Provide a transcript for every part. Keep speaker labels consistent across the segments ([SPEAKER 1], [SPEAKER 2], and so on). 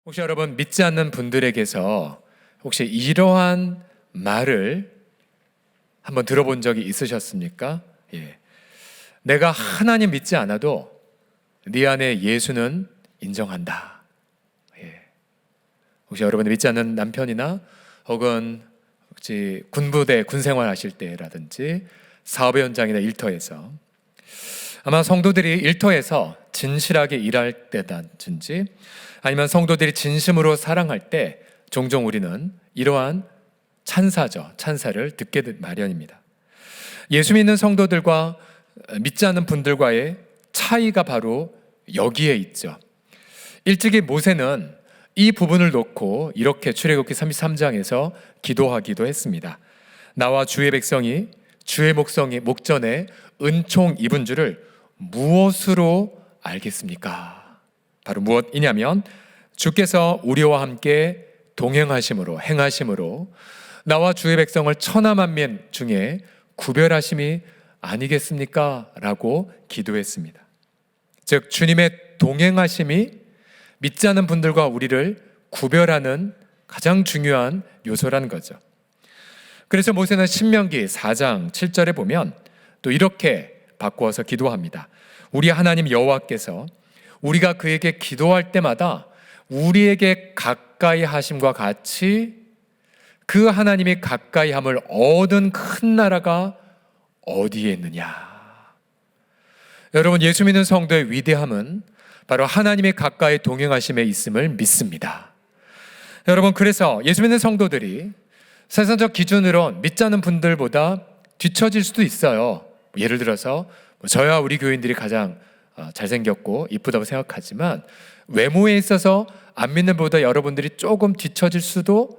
[SPEAKER 1] 혹시 여러분 믿지 않는 분들에게서 혹시 이러한 말을 한번 들어본 적이 있으셨습니까? 내가 하나님 믿지 않아도 네 안에 예수는 인정한다. 혹시 여러분이 믿지 않는 남편이나 혹은 혹시 군부대 군생활 하실 때라든지 사업의 현장이나 일터에서 아마 성도들이 일터에서 진실하게 일할 때든지 아니면 성도들이 진심으로 사랑할 때 종종 우리는 이러한 찬사를 듣게 마련입니다. 예수 믿는 성도들과 믿지 않는 분들과의 차이가 바로 여기에 있죠. 일찍이 모세는 이 부분을 놓고 이렇게 출애굽기 33장에서 기도하기도 했습니다. 나와 주의 백성이 주의 목전에 은총 입은 줄을 무엇으로 알겠습니까? 바로 무엇이냐면 주께서 우리와 함께 동행하심으로 행하심으로 나와 주의 백성을 천하만민 중에 구별하심이 아니겠습니까? 라고 기도했습니다. 즉 주님의 동행하심이 믿지 않는 분들과 우리를 구별하는 가장 중요한 요소라는 거죠. 그래서 모세는 신명기 4장 7절에 보면 또 이렇게 바꾸어서 기도합니다. 우리 하나님 여호와께서 우리가 그에게 기도할 때마다 우리에게 가까이 하심과 같이 그 하나님이 가까이 함을 얻은 큰 나라가 어디에 있느냐. 여러분, 예수 믿는 성도의 위대함은 바로 하나님의 가까이 동행하심에 있음을 믿습니다. 여러분, 그래서 예수 믿는 성도들이 세상적 기준으로 믿지 않는 분들보다 뒤처질 수도 있어요. 예를 들어서 저야 우리 교인들이 가장 잘생겼고 이쁘다고 생각하지만 외모에 있어서 안 믿는 분보다 여러분들이 조금 뒤처질 수도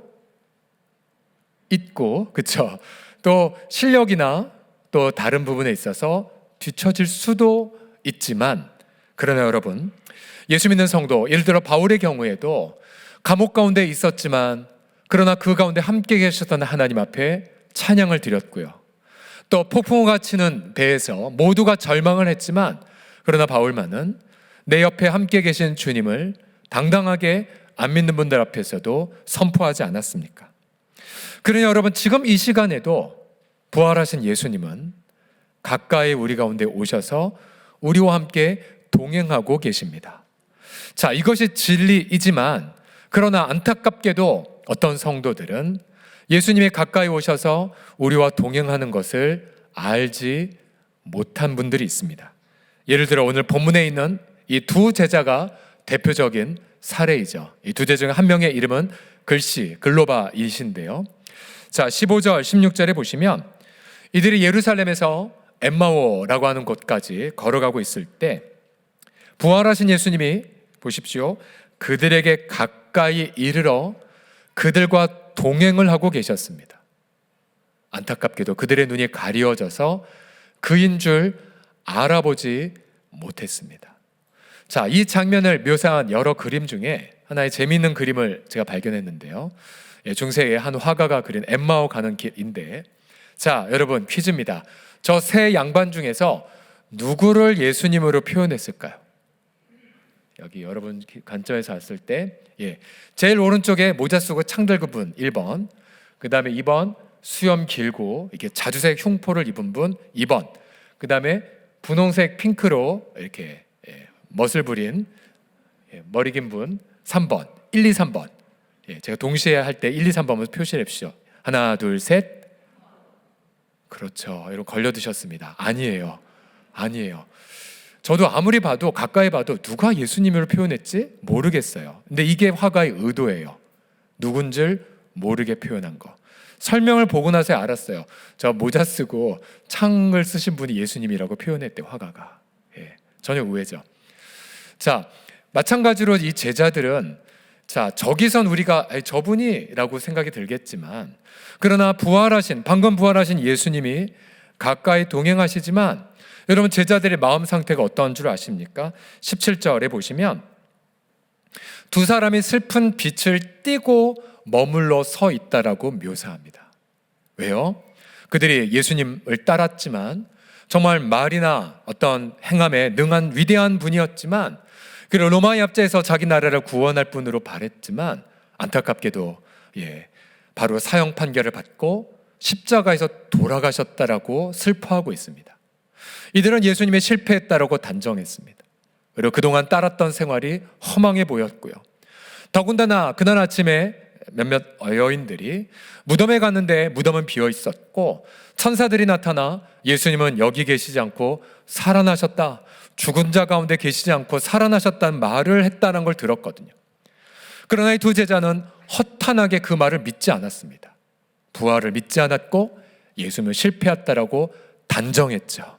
[SPEAKER 1] 있고, 그렇죠? 또 실력이나 또 다른 부분에 있어서 뒤처질 수도 있지만, 그러나 여러분, 예수 믿는 성도, 예를 들어 바울의 경우에도 감옥 가운데 있었지만 그러나 그 가운데 함께 계셨던 하나님 앞에 찬양을 드렸고요. 또 폭풍우가 치는 배에서 모두가 절망을 했지만 그러나 바울만은 내 옆에 함께 계신 주님을 당당하게 안 믿는 분들 앞에서도 선포하지 않았습니까? 그러니 여러분, 지금 이 시간에도 부활하신 예수님은 가까이 우리 가운데 오셔서 우리와 함께 동행하고 계십니다. 자, 이것이 진리이지만 그러나 안타깝게도 어떤 성도들은 예수님이 가까이 오셔서 우리와 동행하는 것을 알지 못한 분들이 있습니다. 예를 들어 오늘 본문에 있는 이 두 제자가 대표적인 사례이죠. 이 두 제자 중에 한 명의 이름은 글로바이신데요. 자, 15절 16절에 보시면 이들이 예루살렘에서 엠마오라고 하는 곳까지 걸어가고 있을 때 부활하신 예수님이 보십시오, 그들에게 가까이 이르러 그들과 동행을 하고 계셨습니다. 안타깝게도 그들의 눈이 가리워져서 그인 줄 알아보지 못했습니다. 자, 이 장면을 묘사한 여러 그림 중에 하나의 재미있는 그림을 제가 발견했는데요. 중세의 한 화가가 그린 엠마오 가는 길인데, 자, 여러분 퀴즈입니다. 저 세 양반 중에서 누구를 예수님으로 표현했을까요? 여기 여러분 관점에서 봤을 때 제일 오른쪽에 모자 쓰고 창 들고 분 1번, 그 다음에 2번 수염 길고 이렇게 자주색 흉포를 입은 분 2번, 그 다음에 분홍색 핑크로 이렇게 멋을 부린 머리 긴 분 3번, 1, 2, 3번. 제가 동시에 할 때 1, 2, 3번을 표시해 봅시다. 하나, 둘, 셋. 그렇죠. 여러분 걸려드셨습니다. 아니에요. 저도 아무리 봐도 가까이 봐도 누가 예수님으로 표현했지 모르겠어요. 근데 이게 화가의 의도예요. 누군지 모르게 표현한 거. 설명을 보고 나서 알았어요. 저 모자 쓰고 창을 쓰신 분이 예수님이라고 표현했대, 화가가. 전혀 우회죠. 자, 마찬가지로 이 제자들은 자, 저기선 우리가 저분이라고 생각이 들겠지만 그러나 방금 부활하신 예수님이 가까이 동행하시지만 여러분, 제자들의 마음 상태가 어떤 줄 아십니까? 17절에 보시면 두 사람이 슬픈 빛을 띠고 머물러 서 있다라고 묘사합니다. 왜요? 그들이 예수님을 따랐지만 정말 말이나 어떤 행함에 능한 위대한 분이었지만 그리고 로마의 압제에서 자기 나라를 구원할 분으로 발했지만 안타깝게도 바로 사형 판결을 받고 십자가에서 돌아가셨다라고 슬퍼하고 있습니다. 이들은 예수님이 실패했다라고 단정했습니다. 그리고 그동안 따랐던 생활이 허망해 보였고요. 더군다나 그날 아침에 몇몇 여인들이 무덤에 갔는데 무덤은 비어 있었고 천사들이 나타나 예수님은 여기 계시지 않고 살아나셨다, 죽은 자 가운데 계시지 않고 살아나셨다는 말을 했다는 걸 들었거든요. 그러나 이 두 제자는 허탄하게 그 말을 믿지 않았습니다. 부활을 믿지 않았고 예수님은 실패했다라고 단정했죠.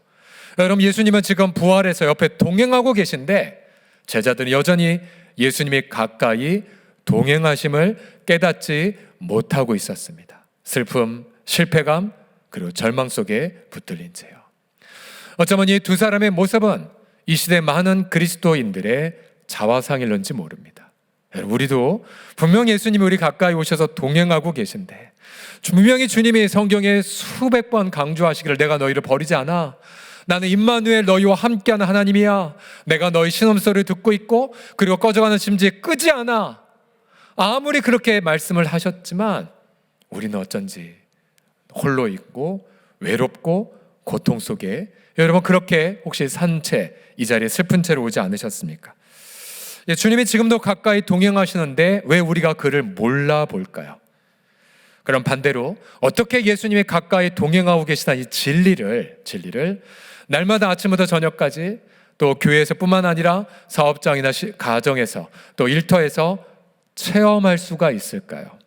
[SPEAKER 1] 여러분, 예수님은 지금 부활해서 옆에 동행하고 계신데 제자들은 여전히 예수님이 가까이 동행하심을 깨닫지 못하고 있었습니다. 슬픔, 실패감, 그리고 절망 속에 붙들린 채요. 어쩌면 이 두 사람의 모습은 이 시대 많은 그리스도인들의 자화상일런지 모릅니다. 우리도 분명 예수님이 우리 가까이 오셔서 동행하고 계신데, 분명히 주님이 성경에 수백 번 강조하시기를 내가 너희를 버리지 않아, 나는 임마누엘 너희와 함께하는 하나님이야, 내가 너희 신음소리를 듣고 있고 그리고 꺼져가는 심지에 끄지 않아. 아무리 그렇게 말씀을 하셨지만 우리는 어쩐지 홀로 있고 외롭고 고통 속에, 여러분 그렇게 혹시 산 채 이 자리에 슬픈 채로 오지 않으셨습니까? 주님이 지금도 가까이 동행하시는데 왜 우리가 그를 몰라볼까요? 그럼 반대로 어떻게 예수님이 가까이 동행하고 계시다 이 진리를 날마다 아침부터 저녁까지 또 교회에서 뿐만 아니라 사업장이나 가정에서 또 일터에서 체험할 수가 있을까요?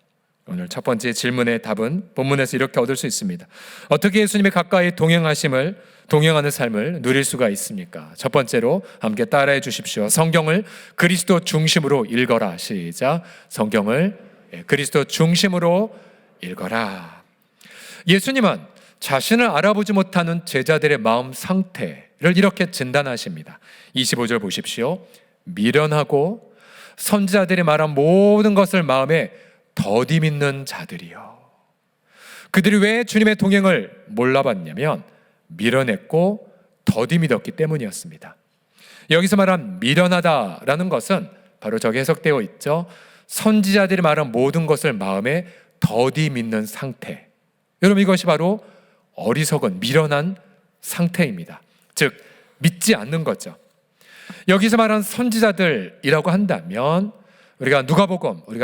[SPEAKER 1] 오늘 첫 번째 질문의 답은 본문에서 이렇게 얻을 수 있습니다. 어떻게 예수님이 가까이 동행하는 삶을 누릴 수가 있습니까? 첫 번째로 함께 따라해 주십시오. 성경을 그리스도 중심으로 읽어라. 시작. 성경을 그리스도 중심으로 읽어라. 예수님은 자신을 알아보지 못하는 제자들의 마음 상태를 이렇게 진단하십니다. 25절 보십시오. 미련하고 선지자들이 말한 모든 것을 마음에 더디 믿는 자들이요. 그들이 왜 주님의 동행을 몰라봤냐면 미련했고 더디 믿었기 때문이었습니다. 여기서 말한 미련하다라는 것은 바로 저기 해석되어 있죠. 선지자들이 말한 모든 것을 마음에 더디 믿는 상태. 여러분, 이것이 바로 어리석은 미련한 상태입니다. 즉 믿지 않는 거죠. 여기서 말한 선지자들이라고 한다면 우리가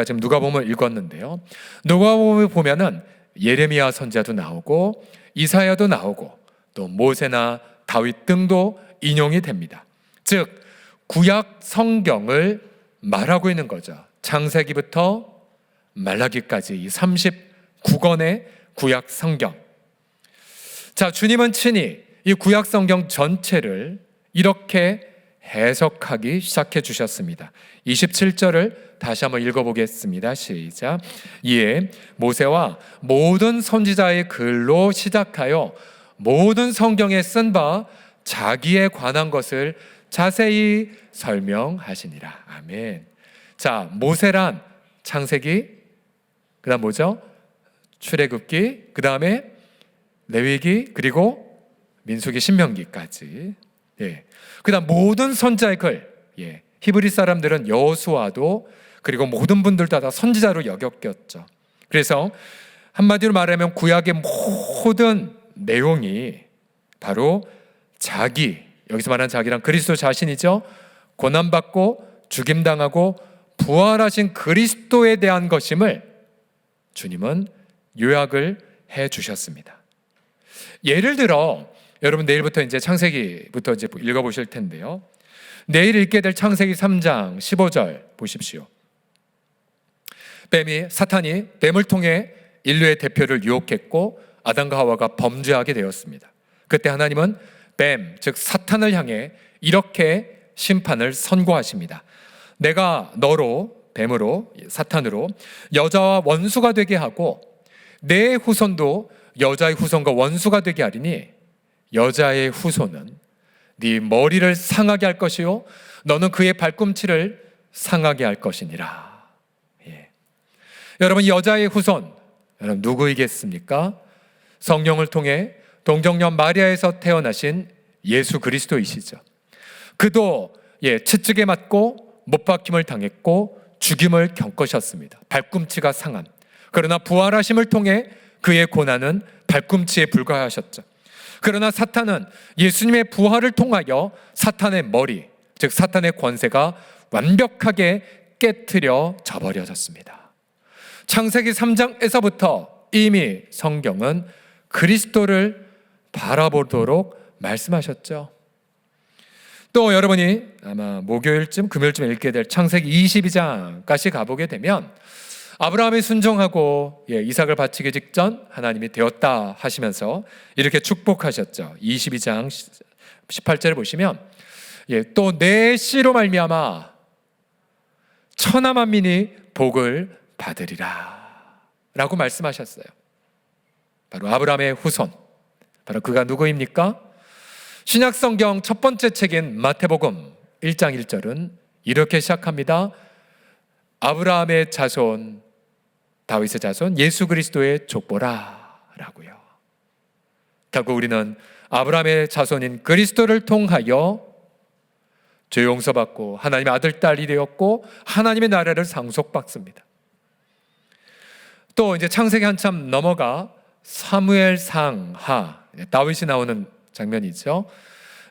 [SPEAKER 1] 지금 누가복음을 읽었는데요. 누가복음을 보면은 예레미야 선지자도 나오고 이사야도 나오고 또 모세나 다윗 등도 인용이 됩니다. 즉 구약 성경을 말하고 있는 거죠. 창세기부터 말라기까지 이 39권의 구약 성경. 자, 주님은 친히 이 구약 성경 전체를 이렇게 해석하기 시작해 주셨습니다. 27절을 다시 한번 읽어보겠습니다. 시작. 이에 모세와 모든 선지자의 글로 시작하여 모든 성경에 쓴 바 자기에 관한 것을 자세히 설명하시니라. 아멘. 자, 모세란 창세기, 그 다음 뭐죠? 출애굽기, 그 다음에 레위기, 그리고 민수기, 신명기까지. 그 다음 모든 선지자의 글. 히브리 사람들은 여호수아도 그리고 모든 분들도 다 선지자로 여겼겠죠. 그래서 한마디로 말하면 구약의 모든 내용이 바로 여기서 말하는 자기란 그리스도 자신이죠. 고난받고 죽임당하고 부활하신 그리스도에 대한 것임을 주님은 요약을 해 주셨습니다. 예를 들어 여러분 내일부터 이제 창세기부터 이제 읽어보실 텐데요. 내일 읽게 될 창세기 3장 15절 보십시오. 사탄이 뱀을 통해 인류의 대표를 유혹했고 아담과 하와가 범죄하게 되었습니다. 그때 하나님은 즉 사탄을 향해 이렇게 심판을 선고하십니다. 내가 너로, 뱀으로, 사탄으로 여자와 원수가 되게 하고 내 후손도 여자의 후손과 원수가 되게 하리니 여자의 후손은 네 머리를 상하게 할 것이요 너는 그의 발꿈치를 상하게 할 것이니라. 여러분, 여자의 후손, 여러분 누구이겠습니까? 성령을 통해 동정녀 마리아에서 태어나신 예수 그리스도이시죠. 그도 채찍에 맞고 못 박힘을 당했고 죽임을 겪으셨습니다. 발꿈치가 상한. 그러나 부활하심을 통해 그의 고난은 발꿈치에 불과하셨죠. 그러나 사탄은 예수님의 부활을 통하여 사탄의 머리, 즉 사탄의 권세가 완벽하게 깨트려져 버려졌습니다. 창세기 3장에서부터 이미 성경은 그리스도를 바라보도록 말씀하셨죠. 또 여러분이 아마 목요일쯤 금요일쯤 읽게 될 창세기 22장까지 가보게 되면 아브라함이 순종하고 이삭을 바치기 직전 하나님이 되었다 하시면서 이렇게 축복하셨죠. 22장 18절을 보시면 또 내 씨로 말미암아 천하 만민이 복을 받으리라 라고 말씀하셨어요. 바로 아브라함의 후손, 바로 그가 누구입니까? 신약성경 첫 번째 책인 마태복음 1장 1절은 이렇게 시작합니다. 아브라함의 자손, 다윗의 자손, 예수 그리스도의 족보라 라고요. 결국 우리는 아브라함의 자손인 그리스도를 통하여 죄 용서받고 하나님의 아들, 딸이 되었고 하나님의 나라를 상속받습니다. 또 이제 창세기 한참 넘어가 사무엘상하, 다윗이 나오는 장면이죠.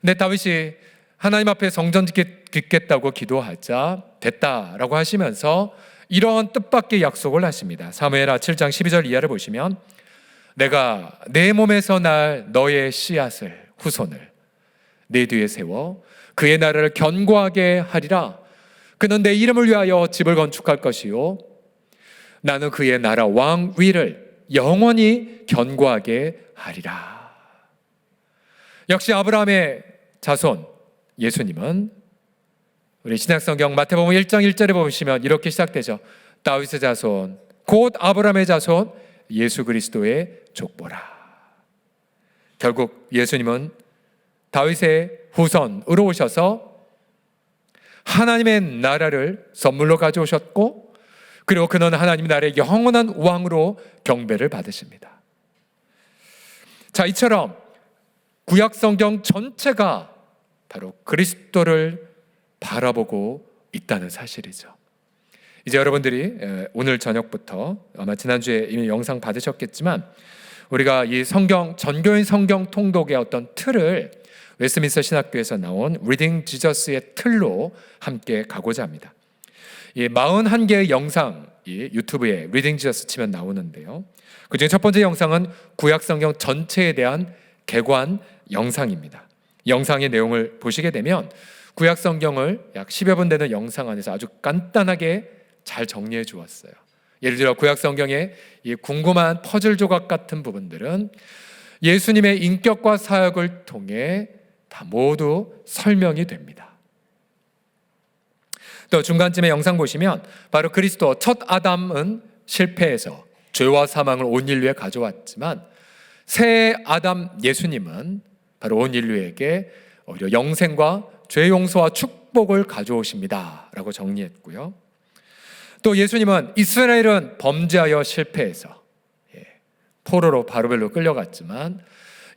[SPEAKER 1] 근데 다윗이 하나님 앞에 성전 짓겠다고 기도하자 됐다라고 하시면서 이런 뜻밖의 약속을 하십니다. 사무엘하 7장 12절 이하를 보시면 내가 내 몸에서 날 너의 씨앗을, 후손을 내 뒤에 세워 그의 나라를 견고하게 하리라. 그는 내 이름을 위하여 집을 건축할 것이요 나는 그의 나라 왕 위를 영원히 견고하게 하리라. 역시 아브라함의 자손 예수님은 우리 신약성경 마태복음 1장 1절에 보시면 이렇게 시작되죠. 다윗의 자손 곧 아브라함의 자손 예수 그리스도의 족보라. 결국 예수님은 다윗의 후손으로 오셔서 하나님의 나라를 선물로 가져오셨고 그리고 그는 하나님의 나라의 영원한 왕으로 경배를 받으십니다. 자, 이처럼 구약 성경 전체가 바로 그리스도를 바라보고 있다는 사실이죠. 이제 여러분들이 오늘 저녁부터 아마 지난주에 이미 영상 받으셨겠지만 우리가 이 성경 전교인 성경 통독의 어떤 틀을 웨스트민스터 신학교에서 나온 리딩 지저스의 틀로 함께 가고자 합니다. 이 41개의 영상이 유튜브에 리딩 지저스 치면 나오는데요. 그중에 첫 번째 영상은 구약 성경 전체에 대한 개관 영상입니다. 영상의 내용을 보시게 되면 구약 성경을 약 10여 분 되는 영상 안에서 아주 간단하게 잘 정리해 주었어요. 예를 들어 구약 성경의 이 궁금한 퍼즐 조각 같은 부분들은 예수님의 인격과 사역을 통해 다 모두 설명이 됩니다. 또 중간쯤에 영상 보시면 바로 그리스도 첫 아담은 실패해서 죄와 사망을 온 인류에 가져왔지만 새 아담 예수님은 바로 온 인류에게 오히려 영생과 죄 용서와 축복을 가져오십니다 라고 정리했고요. 또 예수님은 이스라엘은 범죄하여 실패해서 포로로 바벨론으로 끌려갔지만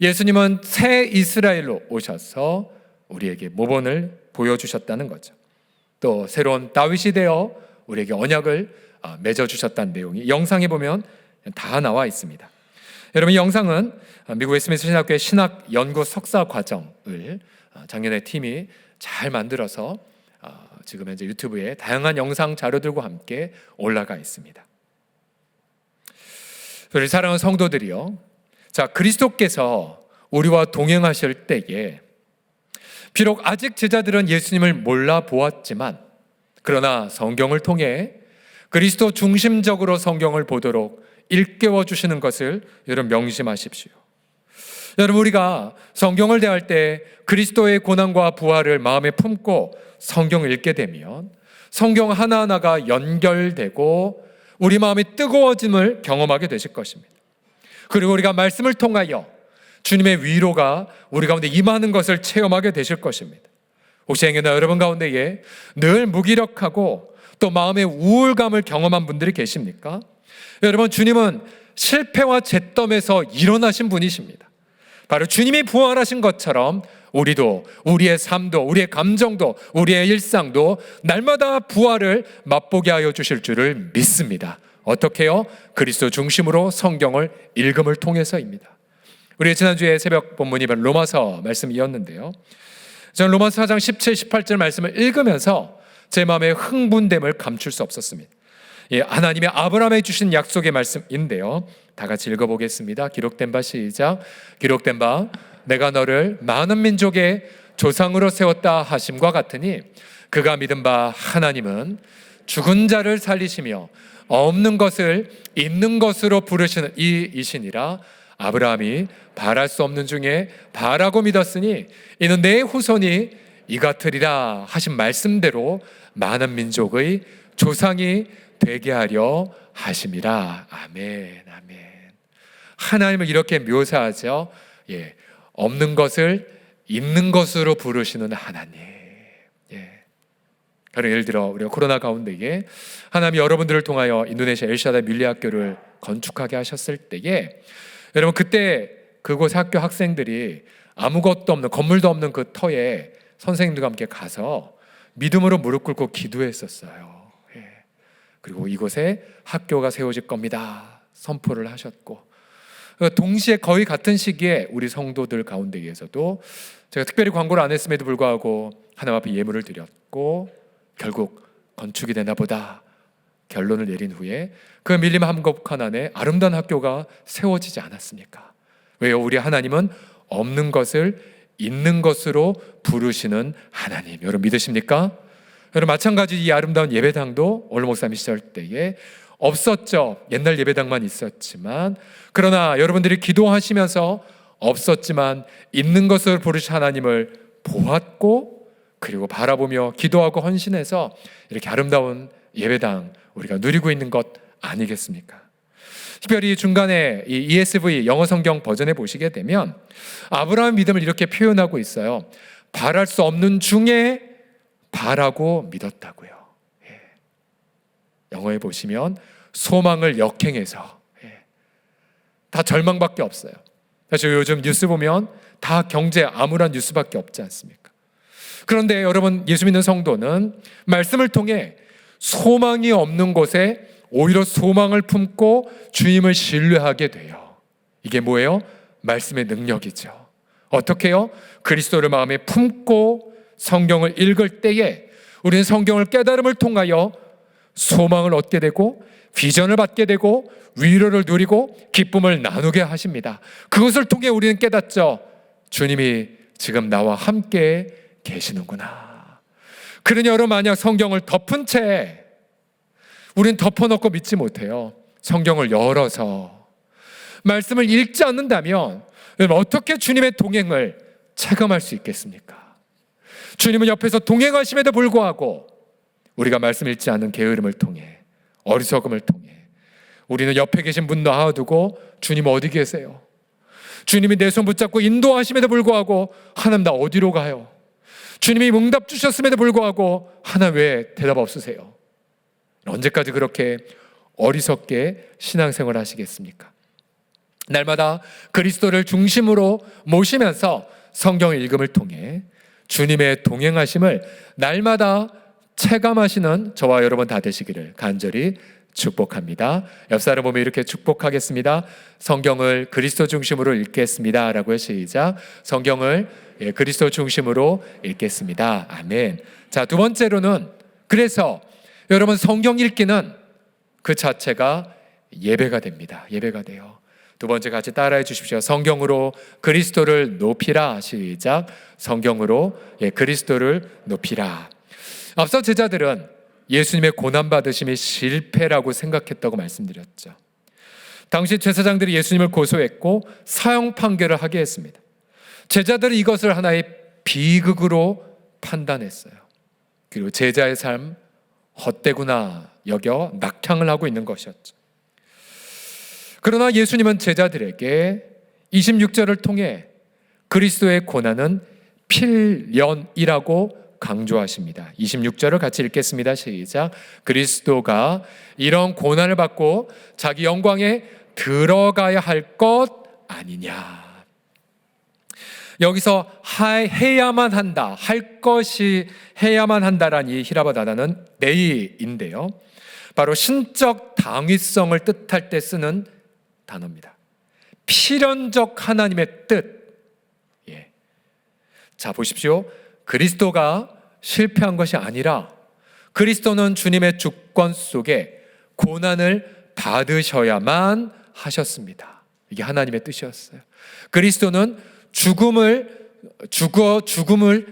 [SPEAKER 1] 예수님은 새 이스라엘로 오셔서 우리에게 모본을 보여주셨다는 거죠. 또 새로운 다윗이 되어 우리에게 언약을 맺어주셨다는 내용이 영상에 보면 다 나와 있습니다. 여러분, 이 영상은 미국 웨스트민스터 신학교의 신학 연구 석사 과정을 작년에 팀이 잘 만들어서 지금 현재 유튜브에 다양한 영상 자료들과 함께 올라가 있습니다. 우리 사랑하는 성도들이요, 자, 그리스도께서 우리와 동행하실 때에 비록 아직 제자들은 예수님을 몰라 보았지만 그러나 성경을 통해 그리스도 중심적으로 성경을 보도록 일깨워 주시는 것을 여러분 명심하십시오. 여러분, 우리가 성경을 대할 때 그리스도의 고난과 부활을 마음에 품고 성경을 읽게 되면 성경 하나하나가 연결되고 우리 마음이 뜨거워짐을 경험하게 되실 것입니다. 그리고 우리가 말씀을 통하여 주님의 위로가 우리 가운데 임하는 것을 체험하게 되실 것입니다. 혹시 행여나 여러분 가운데에 늘 무기력하고 또 마음의 우울감을 경험한 분들이 계십니까? 여러분, 주님은 실패와 잿더미에서 일어나신 분이십니다. 바로 주님이 부활하신 것처럼 우리도, 우리의 삶도, 우리의 감정도, 우리의 일상도 날마다 부활을 맛보게 하여 주실 줄을 믿습니다. 어떻게요? 그리스도 중심으로 성경을 읽음을 통해서입니다. 우리 지난주에 새벽 본문이 로마서 말씀이었는데요, 저는 로마서 4장 17, 18절 말씀을 읽으면서 제 마음의 흥분됨을 감출 수 없었습니다. 하나님의 아브라함에 주신 약속의 말씀인데요, 다 같이 읽어보겠습니다. 기록된 바 시작. 기록된 바 내가 너를 많은 민족의 조상으로 세웠다 하심과 같으니 그가 믿은 바 하나님은 죽은 자를 살리시며 없는 것을 있는 것으로 부르시는 이이시니라. 아브라함이 바랄 수 없는 중에 바라고 믿었으니 이는 내 후손이 이 같으리라 하신 말씀대로 많은 민족의 조상이 되게 하려 하심이라. 아멘, 아멘. 하나님을 이렇게 묘사하죠. 없는 것을 있는 것으로 부르시는 하나님. 예를 들어 우리가 코로나 가운데에 하나님이 여러분들을 통하여 인도네시아 엘샤다이 밀리학교를 건축하게 하셨을 때에, 여러분 그때 그곳 학교 학생들이 아무것도 없는, 건물도 없는 그 터에 선생님들과 함께 가서 믿음으로 무릎 꿇고 기도했었어요. 그리고 이곳에 학교가 세워질 겁니다 선포를 하셨고, 동시에 거의 같은 시기에 우리 성도들 가운데에서도 제가 특별히 광고를 안 했음에도 불구하고 하나님 앞에 예물을 드렸고 결국 건축이 되나 보다 결론을 내린 후에 그 밀림 한복판 안에 아름다운 학교가 세워지지 않았습니까? 왜요? 우리 하나님은 없는 것을 있는 것으로 부르시는 하나님. 여러분 믿으십니까? 여러분 마찬가지 이 아름다운 예배당도 오늘 목사님 시절 때에 없었죠. 옛날 예배당만 있었지만, 그러나 여러분들이 기도하시면서 없었지만 있는 것을 부르신 하나님을 보았고, 그리고 바라보며 기도하고 헌신해서 이렇게 아름다운 예배당 우리가 누리고 있는 것 아니겠습니까? 특별히 중간에 이 ESV 영어 성경 버전에 보시게 되면 아브라함 믿음을 이렇게 표현하고 있어요. 바랄 수 없는 중에 바라고 믿었다고요. 영어에 보시면 소망을 역행해서, 다 절망밖에 없어요. 사실 요즘 뉴스 보면 다 경제 암울한 뉴스밖에 없지 않습니까? 그런데 여러분, 예수 믿는 성도는 말씀을 통해 소망이 없는 곳에 오히려 소망을 품고 주님을 신뢰하게 돼요. 이게 뭐예요? 말씀의 능력이죠. 어떻게요? 그리스도를 마음에 품고 성경을 읽을 때에 우리는 성경을 깨달음을 통하여 소망을 얻게 되고 비전을 받게 되고 위로를 누리고 기쁨을 나누게 하십니다. 그것을 통해 우리는 깨닫죠. 주님이 지금 나와 함께 계시는구나. 그러니 여러분, 만약 성경을 덮은 채 우리는 덮어놓고 믿지 못해요. 성경을 열어서 말씀을 읽지 않는다면 어떻게 주님의 동행을 체감할 수 있겠습니까? 주님은 옆에서 동행하심에도 불구하고 우리가 말씀 읽지 않는 게으름을 통해, 어리석음을 통해 우리는 옆에 계신 분 놔두고 주님 어디 계세요? 주님이 내 손 붙잡고 인도하심에도 불구하고 하나님 나 어디로 가요? 주님이 응답 주셨음에도 불구하고 하나님 왜 대답 없으세요? 언제까지 그렇게 어리석게 신앙생활 하시겠습니까? 날마다 그리스도를 중심으로 모시면서 성경 읽음을 통해 주님의 동행하심을 날마다 체감하시는 저와 여러분 다 되시기를 간절히 축복합니다. 옆 사람 보면 이렇게 축복하겠습니다. 성경을 그리스도 중심으로 읽겠습니다 라고 시작. 성경을 그리스도 중심으로 읽겠습니다. 아멘. 자, 두 번째로는, 그래서 여러분 성경 읽기는 그 자체가 예배가 됩니다. 예배가 돼요. 두 번째 같이 따라해 주십시오. 성경으로 그리스도를 높이라. 시작. 성경으로 그리스도를 높이라. 앞서 제자들은 예수님의 고난받으심이 실패라고 생각했다고 말씀드렸죠. 당시 제사장들이 예수님을 고소했고 사형 판결을 하게 했습니다. 제자들은 이것을 하나의 비극으로 판단했어요. 그리고 제자의 삶 헛되구나 여겨 낙향을 하고 있는 것이었죠. 그러나 예수님은 제자들에게 26절을 통해 그리스도의 고난은 필연이라고 강조하십니다. 26절을 같이 읽겠습니다. 시작. 그리스도가 이런 고난을 받고 자기 영광에 들어가야 할 것 아니냐. 여기서 해야만 한다, 할 것이 해야만 한다라는 이 히라바 단어는 네이인데요, 바로 신적 당위성을 뜻할 때 쓰는 단어입니다. 필연적 하나님의 뜻. 자, 보십시오. 그리스도가 실패한 것이 아니라 그리스도는 주님의 주권 속에 고난을 받으셔야만 하셨습니다. 이게 하나님의 뜻이었어요. 그리스도는 죽음을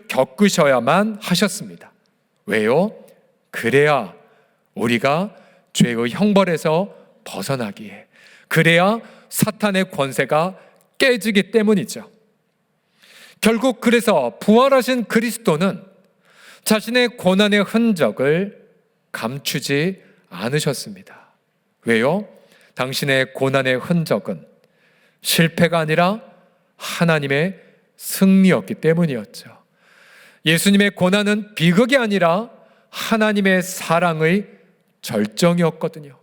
[SPEAKER 1] 겪으셔야만 하셨습니다. 왜요? 그래야 우리가 죄의 형벌에서 벗어나기에, 그래야 사탄의 권세가 깨지기 때문이죠. 결국 그래서 부활하신 그리스도는 자신의 고난의 흔적을 감추지 않으셨습니다. 왜요? 당신의 고난의 흔적은 실패가 아니라 하나님의 승리였기 때문이었죠. 예수님의 고난은 비극이 아니라 하나님의 사랑의 절정이었거든요.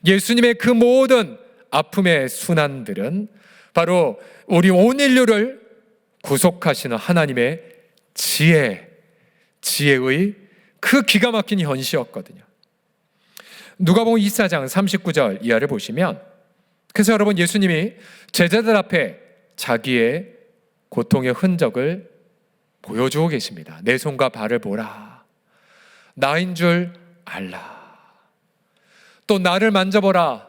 [SPEAKER 1] 예수님의 그 모든 아픔의 순환들은 바로 우리 온 인류를 구속하시는 하나님의 지혜의 그 기가 막힌 현시였거든요. 누가복음 24장 39절 이하를 보시면, 그래서 여러분, 예수님이 제자들 앞에 자기의 고통의 흔적을 보여주고 계십니다. 내 손과 발을 보라. 나인 줄 알라. 또 나를 만져보라.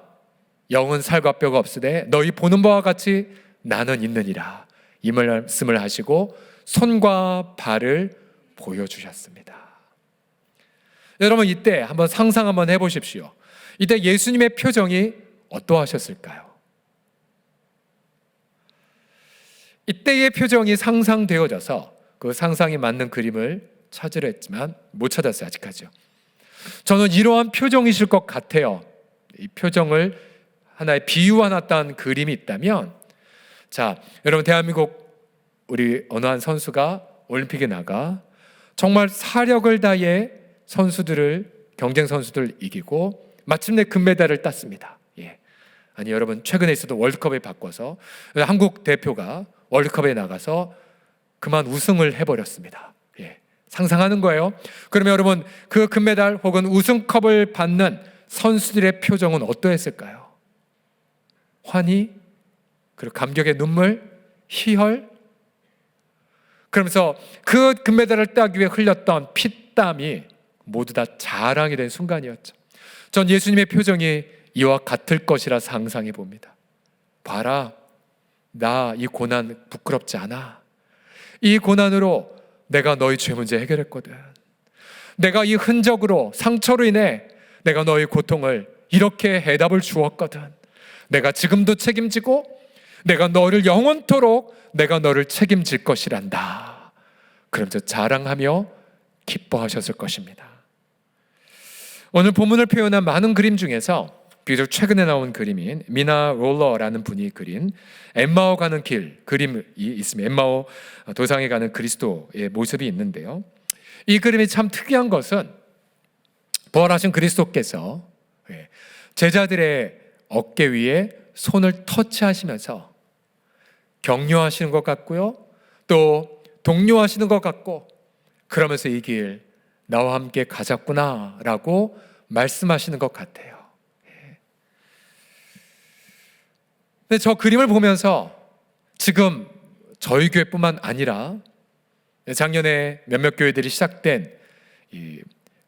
[SPEAKER 1] 영은 살과 뼈가 없으되 너희 보는 바와 같이 나는 있느니라. 이 말씀을 하시고 손과 발을 보여주셨습니다. 여러분, 이때 한번 상상 한번 해보십시오. 이때 예수님의 표정이 어떠하셨을까요? 이때의 표정이 상상되어져서 그 상상에 맞는 그림을 찾으려 했지만 못 찾았어요. 아직까지요. 저는 이러한 표정이실 것 같아요. 이 표정을 하나의 비유해놨던 그림이 있다면, 자, 여러분, 대한민국 우리 어느 한 선수가 올림픽에 나가 정말 사력을 다해 경쟁 선수들을 이기고 마침내 금메달을 땄습니다. 아니, 여러분, 최근에 있었던 월드컵에 바꿔서 한국 대표가 월드컵에 나가서 그만 우승을 해버렸습니다. 상상하는 거예요. 그러면 여러분, 그 금메달 혹은 우승컵을 받는 선수들의 표정은 어떠했을까요? 환희, 그리고 감격의 눈물, 희열. 그러면서 그 금메달을 따기 위해 흘렸던 피땀이 모두 다 자랑이 된 순간이었죠. 전 예수님의 표정이 이와 같을 것이라 상상해 봅니다. 봐라, 나 이 고난 부끄럽지 않아. 이 고난으로 내가 너희 죄 문제 해결했거든. 내가 이 흔적으로, 상처로 인해 내가 너희 고통을 이렇게 해답을 주었거든. 내가 지금도 책임지고 내가 너를 영원토록 내가 너를 책임질 것이란다. 그러면서 자랑하며 기뻐하셨을 것입니다. 오늘 본문을 표현한 많은 그림 중에서 비교적 최근에 나온 그림인 미나 롤러라는 분이 그린 엠마오 가는 길 그림이 있습니다. 엠마오 도상에 가는 그리스도의 모습이 있는데요, 이 그림이 참 특이한 것은 부활하신 그리스도께서 제자들의 어깨 위에 손을 터치하시면서 격려하시는 것 같고요, 또 독려하시는 것 같고, 그러면서 이 길 나와 함께 가자꾸나 라고 말씀하시는 것 같아요. 근데 저 그림을 보면서 지금 저희 교회뿐만 아니라 작년에 몇몇 교회들이 시작된 이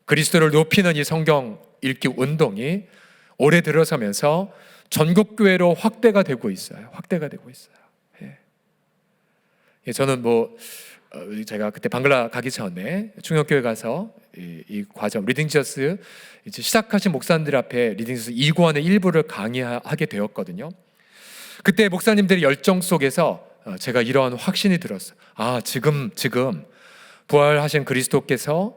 [SPEAKER 1] 그리스도를 높이는 이 성경 읽기 운동이 올해 들어서면서 전국 교회로 확대가 되고 있어요. 저는 제가 그때 방글라 가기 전에 충격교회 가서 이 과정 리딩 지저스 이제 시작하신 목사님들 앞에 리딩 지저스 2권의 일부를 강의하게 되었거든요. 그때 목사님들의 열정 속에서 제가 이러한 확신이 들었어요. 아, 지금 부활하신 그리스도께서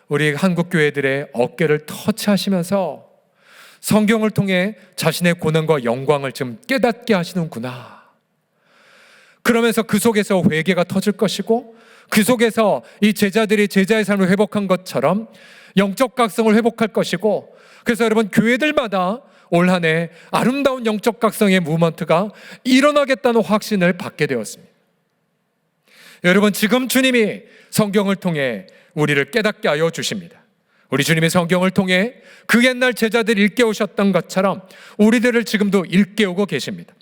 [SPEAKER 1] 우리 한국 교회들의 어깨를 터치하시면서 성경을 통해 자신의 고난과 영광을 지금 깨닫게 하시는구나. 그러면서 그 속에서 회개가 터질 것이고, 그 속에서 이 제자들이 제자의 삶을 회복한 것처럼 영적 각성을 회복할 것이고, 그래서 여러분, 교회들마다 올 한 해 아름다운 영적 각성의 무브먼트가 일어나겠다는 확신을 받게 되었습니다. 여러분, 지금 주님이 성경을 통해 우리를 깨닫게 하여 주십니다. 우리 주님이 성경을 통해 그 옛날 제자들이 일깨우셨던 것처럼 우리들을 지금도 일깨우고 계십니다.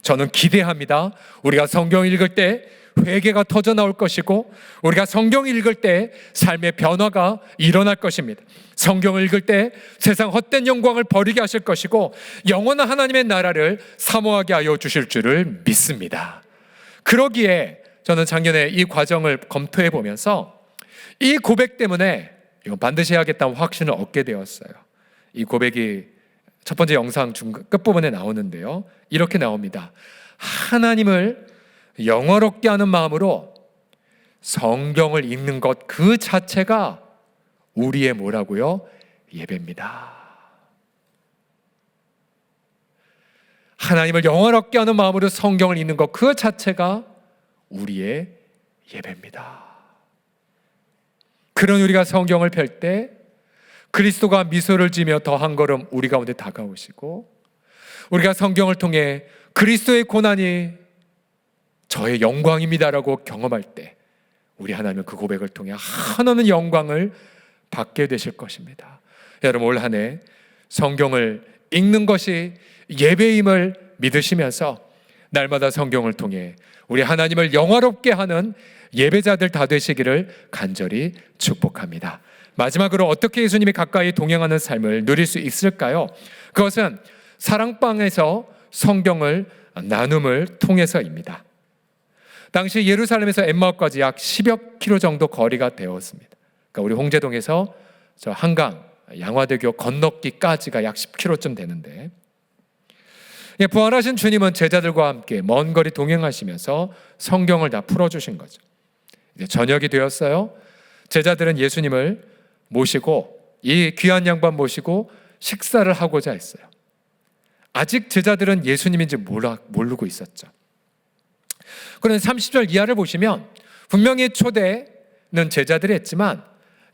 [SPEAKER 1] 저는 기대합니다. 우리가 성경 읽을 때 회개가 터져 나올 것이고, 우리가 성경 읽을 때 삶의 변화가 일어날 것입니다. 성경을 읽을 때 세상 헛된 영광을 버리게 하실 것이고, 영원한 하나님의 나라를 사모하게 하여 주실 줄을 믿습니다. 그러기에 저는 작년에 이 과정을 검토해 보면서 이 고백 때문에 이건 반드시 해야겠다는 확신을 얻게 되었어요. 이 고백이 첫 번째 영상 끝부분에 나오는데요, 이렇게 나옵니다. 하나님을 영화롭게 하는 마음으로 성경을 읽는 것 그 자체가 우리의 뭐라고요? 예배입니다. 하나님을 영화롭게 하는 마음으로 성경을 읽는 것 그 자체가 우리의 예배입니다. 그런 우리가 성경을 펼 때 그리스도가 미소를 지으며 더 한 걸음 우리 가운데 다가오시고, 우리가 성경을 통해 그리스도의 고난이 저의 영광입니다라고 경험할 때 우리 하나님은 그 고백을 통해 한없는 영광을 받게 되실 것입니다. 여러분, 올 한 해 성경을 읽는 것이 예배임을 믿으시면서 날마다 성경을 통해 우리 하나님을 영화롭게 하는 예배자들 다 되시기를 간절히 축복합니다. 마지막으로 어떻게 예수님이 가까이 동행하는 삶을 누릴 수 있을까요? 그것은 사랑방에서 성경을 나눔을 통해서입니다. 당시 예루살렘에서 엠마오까지 약 10여 킬로 정도 거리가 되었습니다. 그러니까 우리 홍제동에서 저 한강 양화대교 건너기까지가 약 10킬로쯤 되는데, 부활하신 주님은 제자들과 함께 먼 거리 동행하시면서 성경을 다 풀어주신 거죠. 이제 저녁이 되었어요. 제자들은 예수님을 모시고, 이 귀한 양반 모시고 식사를 하고자 했어요. 아직 제자들은 예수님인지 모르고 있었죠. 그런데 30절 이하를 보시면 분명히 초대는 제자들이 했지만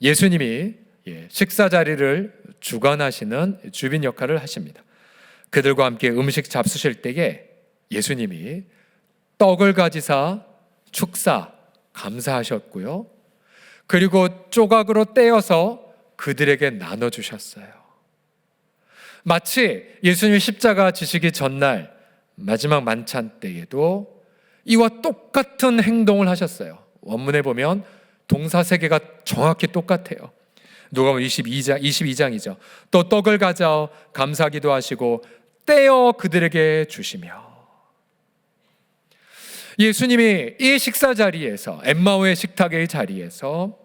[SPEAKER 1] 예수님이 식사 자리를 주관하시는 주빈 역할을 하십니다. 그들과 함께 음식 잡수실 때에 예수님이 떡을 가지사 축사 감사하셨고요, 그리고 조각으로 떼어서 그들에게 나눠주셨어요. 마치 예수님이 십자가 지시기 전날 마지막 만찬 때에도 이와 똑같은 행동을 하셨어요. 원문에 보면 동사 세계가 정확히 똑같아요. 누가복음 22장이죠. 또 떡을 가져 감사기도 하시고 떼어 그들에게 주시며. 예수님이 이 식사 자리에서, 엠마오의 식탁의 자리에서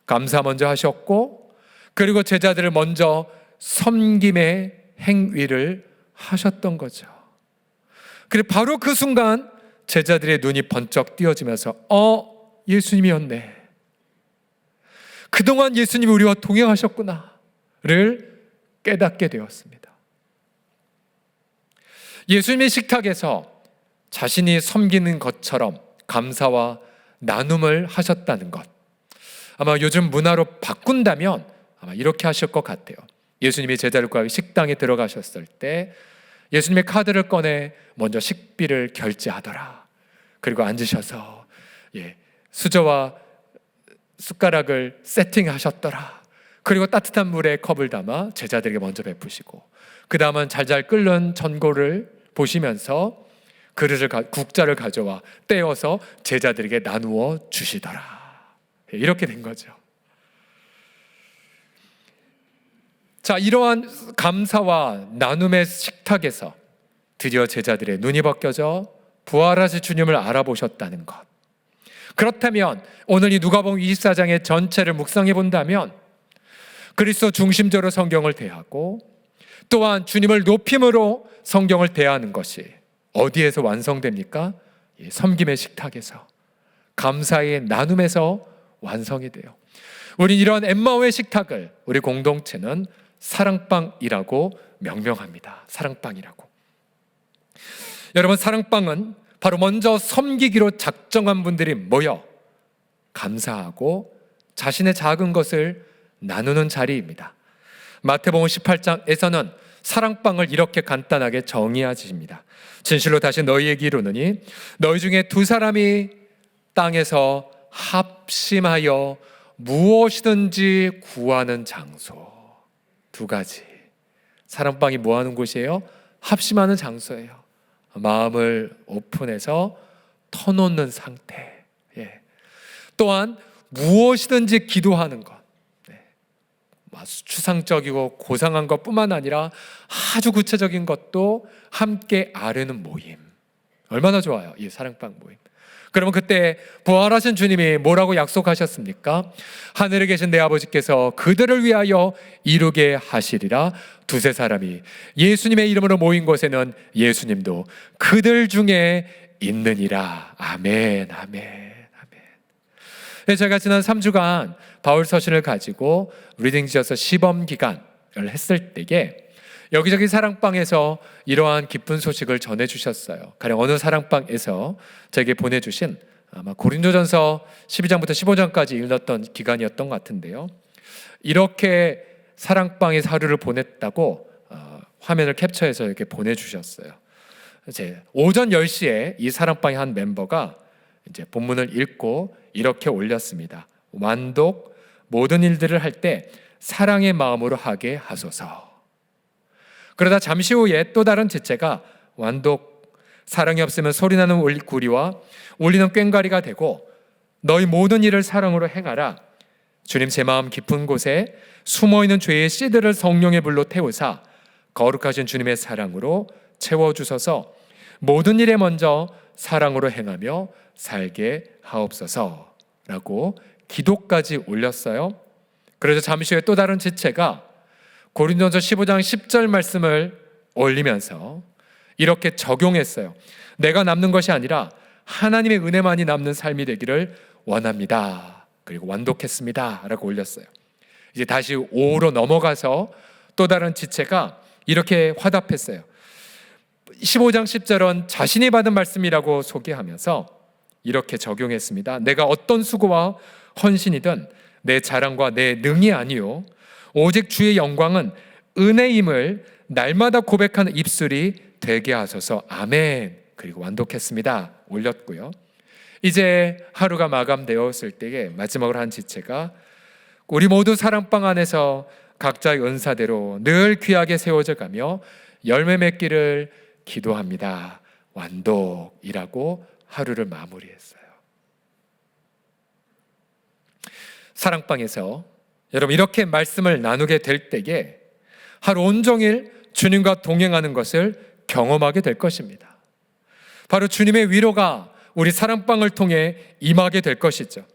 [SPEAKER 1] 감사 먼저 하셨고, 그리고 제자들을 먼저 섬김의 행위를 하셨던 거죠. 그리고 바로 그 순간 제자들의 눈이 번쩍 띄어지면서 예수님이었네, 그동안 예수님이 우리와 동행하셨구나를 깨닫게 되었습니다. 예수님의 식탁에서 자신이 섬기는 것처럼 감사와 나눔을 하셨다는 것, 아마 요즘 문화로 바꾼다면 아마 이렇게 하실 것 같아요. 예수님이 제자들과 식당에 들어가셨을 때 예수님의 카드를 꺼내 먼저 식비를 결제하더라. 그리고 앉으셔서 수저와 숟가락을 세팅하셨더라. 그리고 따뜻한 물에 컵을 담아 제자들에게 먼저 베푸시고, 그 다음은 잘잘 끓는 전골을 보시면서 국자를 가져와 떼어서 제자들에게 나누어 주시더라. 이렇게 된 거죠. 자, 이러한 감사와 나눔의 식탁에서 드디어 제자들의 눈이 벗겨져 부활하신 주님을 알아보셨다는 것. 그렇다면 오늘 이 누가복음 24장의 전체를 묵상해 본다면 그리스도 중심적으로 성경을 대하고, 또한 주님을 높임으로 성경을 대하는 것이 어디에서 완성됩니까? 섬김의 식탁에서, 감사의 나눔에서 완성이 돼요. 우린 이런 엠마오의 식탁을 우리 공동체는 사랑방이라고 명명합니다. 사랑방이라고. 여러분, 사랑방은 바로 먼저 섬기기로 작정한 분들이 모여 감사하고 자신의 작은 것을 나누는 자리입니다. 마태복음 18장에서는 사랑방을 이렇게 간단하게 정의하십니다. 진실로 다시 너희에게 이르노니 너희 중에 두 사람이 땅에서 합심하여 무엇이든지 구하는 장소. 두 가지. 사랑방이 뭐 하는 곳이에요? 합심하는 장소예요. 마음을 오픈해서 터놓는 상태. 또한 무엇이든지 기도하는 것. 추상적이고 고상한 것뿐만 아니라 아주 구체적인 것도 함께 아뢰는 모임. 얼마나 좋아요, 이 사랑방 모임. 그러면 그때 부활하신 주님이 뭐라고 약속하셨습니까? 하늘에 계신 내 아버지께서 그들을 위하여 이루게 하시리라. 두세 사람이 예수님의 이름으로 모인 곳에는 예수님도 그들 중에 있느니라. 아멘, 아멘, 아멘. 제가 지난 3주간 바울 서신을 가지고 리딩 지어서 시범 기간을 했을 때에 여기저기 사랑방에서 이러한 기쁜 소식을 전해주셨어요. 가령 어느 사랑방에서 제게 보내주신 아마 고린도전서 12장부터 15장까지 읽었던 기간이었던 것 같은데요. 이렇게 사랑방에서 하루를 보냈다고 화면을 캡처해서 이렇게 보내주셨어요. 이제 오전 10시에 이 사랑방의 한 멤버가 이제 본문을 읽고 이렇게 올렸습니다. 완독 모든 일들을 할 때 사랑의 마음으로 하게 하소서. 그러다 잠시 후에 또 다른 지체가 완독 사랑이 없으면 소리나는 구리와 울리는 꽹과리가 되고 너희 모든 일을 사랑으로 행하라. 주님 제 마음 깊은 곳에 숨어있는 죄의 씨들을 성령의 불로 태우사 거룩하신 주님의 사랑으로 채워주소서. 모든 일에 먼저 사랑으로 행하며 살게 하옵소서 라고 기도까지 올렸어요. 그래서 잠시 후에 또 다른 지체가 고린도전서 15장 10절 말씀을 올리면서 이렇게 적용했어요. 내가 남는 것이 아니라 하나님의 은혜만이 남는 삶이 되기를 원합니다. 그리고 완독했습니다 라고 올렸어요. 이제 다시 5로 넘어가서 또 다른 지체가 이렇게 화답했어요. 15장 10절은 자신이 받은 말씀이라고 소개하면서 이렇게 적용했습니다. 내가 어떤 수고와 헌신이든 내 자랑과 내 능이 아니요 오직 주의 영광은 은혜임을 날마다 고백하는 입술이 되게 하소서. 아멘. 그리고 완독했습니다 올렸고요. 이제 하루가 마감되었을 때에 마지막으로 한 지체가 우리 모두 사랑방 안에서 각자의 은사대로 늘 귀하게 세워져 가며 열매 맺기를 기도합니다. 완독이라고 하루를 마무리했어요. 사랑방에서 여러분 이렇게 말씀을 나누게 될 때에 하루 온종일 주님과 동행하는 것을 경험하게 될 것입니다. 바로 주님의 위로가 우리 사랑방을 통해 임하게 될 것이죠.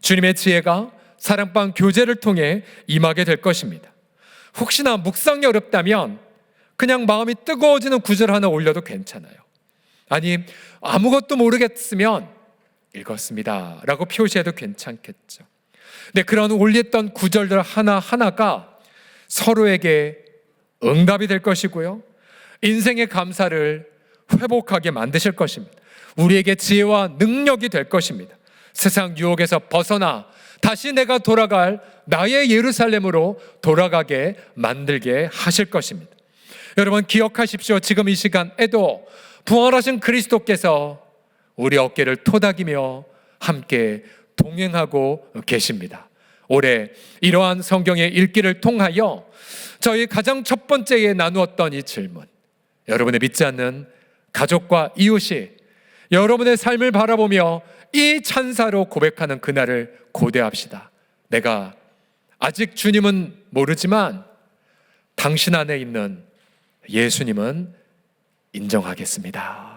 [SPEAKER 1] 주님의 지혜가 사랑방 교제를 통해 임하게 될 것입니다. 혹시나 묵상이 어렵다면 그냥 마음이 뜨거워지는 구절 하나 올려도 괜찮아요. 아니 아무것도 모르겠으면 읽었습니다 라고 표시해도 괜찮겠죠. 근데 그런 올렸던 구절들 하나하나가 서로에게 응답이 될 것이고요. 인생의 감사를 회복하게 만드실 것입니다. 우리에게 지혜와 능력이 될 것입니다. 세상 유혹에서 벗어나 다시 내가 돌아갈 나의 예루살렘으로 돌아가게 만들게 하실 것입니다. 여러분 기억하십시오. 지금 이 시간에도 부활하신 그리스도께서 우리 어깨를 토닥이며 함께 동행하고 계십니다. 올해 이러한 성경의 읽기를 통하여 저희 가장 첫 번째에 나누었던 이 질문, 여러분의 믿지 않는 가족과 이웃이 여러분의 삶을 바라보며 이 찬사로 고백하는 그날을 고대합시다. 내가 아직 주님은 모르지만 당신 안에 있는 예수님은 인정하겠습니다.